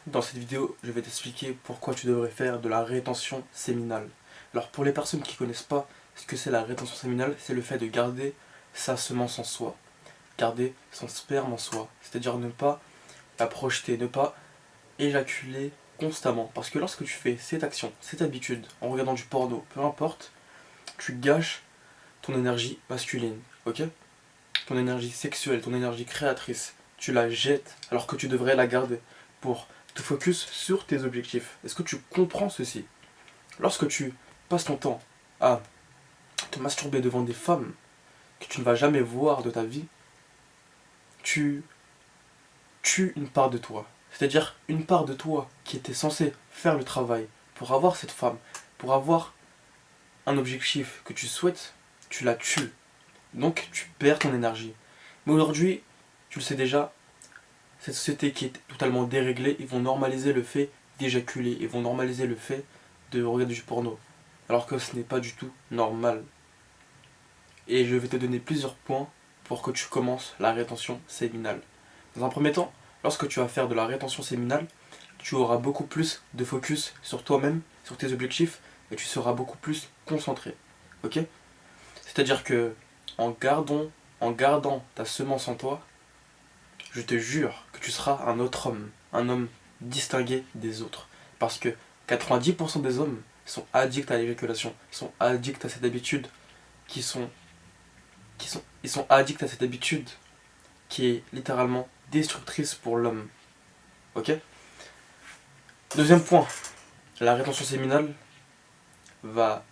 Dans cette vidéo, je vais t'expliquer pourquoi tu devrais faire de la rétention séminale. Alors pour les personnes qui ne connaissent pas ce que c'est la rétention séminale, c'est le fait de garder sa semence en soi, garder son sperme en soi, c'est-à-dire ne pas la projeter, ne pas éjaculer constamment. Parce que lorsque tu fais cette action, cette habitude, en regardant du porno, peu importe, tu gâches ton énergie masculine, ok? Ton énergie sexuelle, ton énergie créatrice, tu la jettes alors que tu devrais la garder pour te focus sur tes objectifs. Est-ce que tu comprends ceci? Lorsque tu passes ton temps à te masturber devant des femmes que tu ne vas jamais voir de ta vie, tu tues une part de toi. C'est-à-dire une part de toi qui était censée faire le travail pour avoir cette femme, pour avoir un objectif que tu souhaites, tu la tues. Donc tu perds ton énergie. Mais aujourd'hui, tu le sais déjà, cette société qui est totalement déréglée, ils vont normaliser le fait d'éjaculer, ils vont normaliser le fait de regarder du porno. Alors que ce n'est pas du tout normal. Et je vais te donner plusieurs points pour que tu commences la rétention séminale. Dans un premier temps, lorsque tu vas faire de la rétention séminale, tu auras beaucoup plus de focus sur toi-même, sur tes objectifs, et tu seras beaucoup plus concentré. Ok? C'est-à-dire que en gardant ta semence en toi, je te jure que tu seras un autre homme, un homme distingué des autres. Parce que 90% des hommes sont addicts à l'éjaculation, sont addicts à cette habitude, ils sont addicts à cette habitude qui est littéralement destructrice pour l'homme. Ok? Deuxième point, la rétention séminale va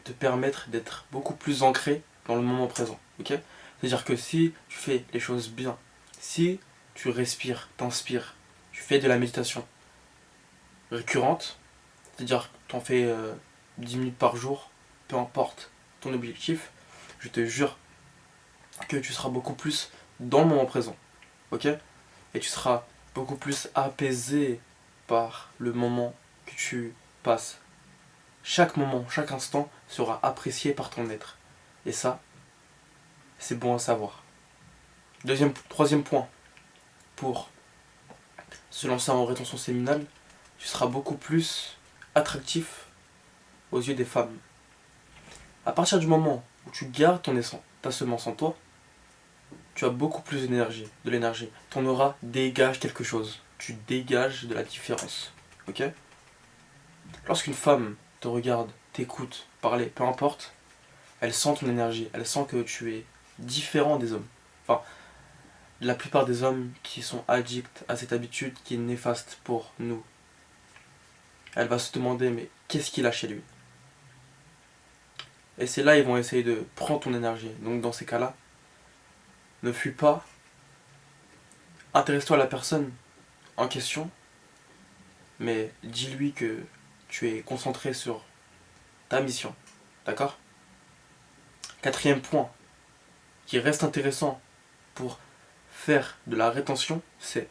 te permettre d'être beaucoup plus ancré dans le moment présent. Ok? C'est-à-dire que si tu fais les choses bien, si tu respires, t'inspires, tu fais de la méditation récurrente, c'est-à-dire que tu en fais 10 minutes par jour, peu importe ton objectif, je te jure que tu seras beaucoup plus dans le moment présent. Ok? Et tu seras beaucoup plus apaisé par le moment que tu passes. Chaque moment, chaque instant sera apprécié par ton être. Et ça, c'est bon à savoir. Troisième point, pour se lancer en rétention séminale, tu seras beaucoup plus attractif aux yeux des femmes. À partir du moment où tu gardes ta semence en toi, tu as beaucoup plus de l'énergie. Ton aura dégage quelque chose. Tu dégages de la différence. Ok? Lorsqu'une femme te regarde, t'écoute, parler, peu importe, elle sent ton énergie, elle sent que tu es différent des hommes. Enfin, la plupart des hommes qui sont addicts à cette habitude qui est néfaste pour nous. Elle va se demander, mais qu'est-ce qu'il a chez lui? Et c'est là ils vont essayer de prendre ton énergie. Donc dans ces cas-là, ne fuis pas, intéresse-toi à la personne en question, mais dis-lui que tu es concentré sur ta mission. D'accord? Quatrième point, qui reste intéressant pour faire de la rétention, c'est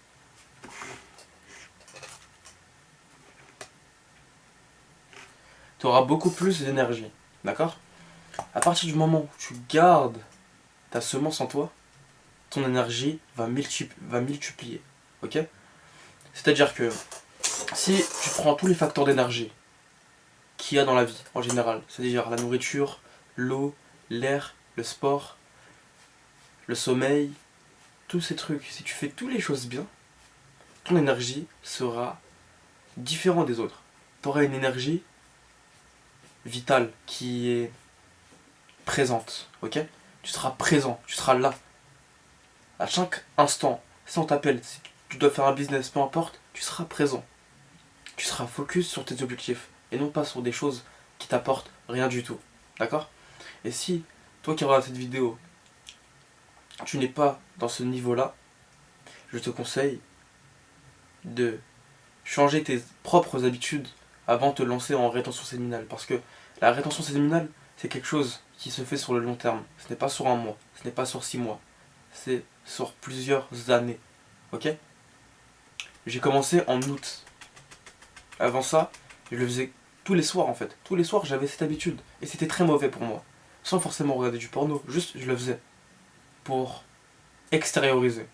tu auras beaucoup plus d'énergie. D'accord? À partir du moment où tu gardes ta semence en toi, ton énergie va multiplier. Ok? C'est-à-dire que si tu prends tous les facteurs d'énergie qu'il y a dans la vie en général, c'est-à-dire la nourriture, l'eau, l'air, le sport, le sommeil, tous ces trucs, si tu fais toutes les choses bien, ton énergie sera différente des autres. Tu auras une énergie vitale qui est présente, ok? Tu seras présent, tu seras là. À chaque instant, si on t'appelle, si tu dois faire un business, peu importe, tu seras présent. Tu seras focus sur tes objectifs et non pas sur des choses qui t'apportent rien du tout. D'accord? Et si, toi qui regardes cette vidéo, tu n'es pas dans ce niveau-là, je te conseille de changer tes propres habitudes avant de te lancer en rétention séminale. Parce que la rétention séminale, c'est quelque chose qui se fait sur le long terme. Ce n'est pas sur un mois, ce n'est pas sur 6 mois. C'est sur plusieurs années. Ok? J'ai commencé en août. Avant ça, je le faisais tous les soirs en fait. Tous les soirs, j'avais cette habitude. Et c'était très mauvais pour moi. Sans forcément regarder du porno. Juste, je le faisais. Pour extérioriser.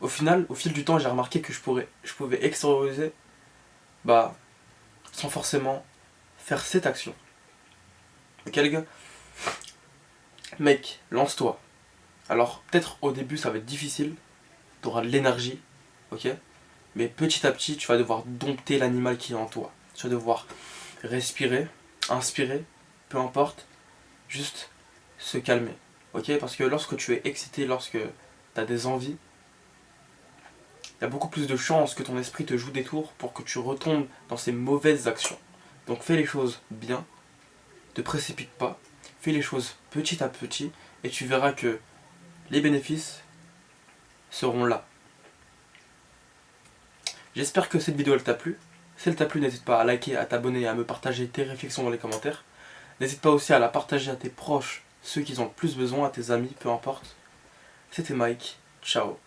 Au final, au fil du temps, j'ai remarqué que je pouvais extérioriser bah, sans forcément faire cette action. Ok les gars? Mec, lance-toi. Alors peut-être au début ça va être difficile, tu auras de l'énergie, ok? Mais petit à petit tu vas devoir dompter l'animal qui est en toi. Tu vas devoir respirer, inspirer, peu importe, juste se calmer. Ok? Parce que lorsque tu es excité, lorsque tu as des envies, il y a beaucoup plus de chances que ton esprit te joue des tours pour que tu retombes dans ces mauvaises actions. Donc fais les choses bien, ne te précipite pas, fais les choses petit à petit et tu verras que les bénéfices seront là. J'espère que cette vidéo elle t'a plu. Si elle t'a plu, n'hésite pas à liker, à t'abonner et à me partager tes réflexions dans les commentaires. N'hésite pas aussi à la partager à tes proches, ceux qui en ont le plus besoin, à tes amis, peu importe. C'était Mike, ciao.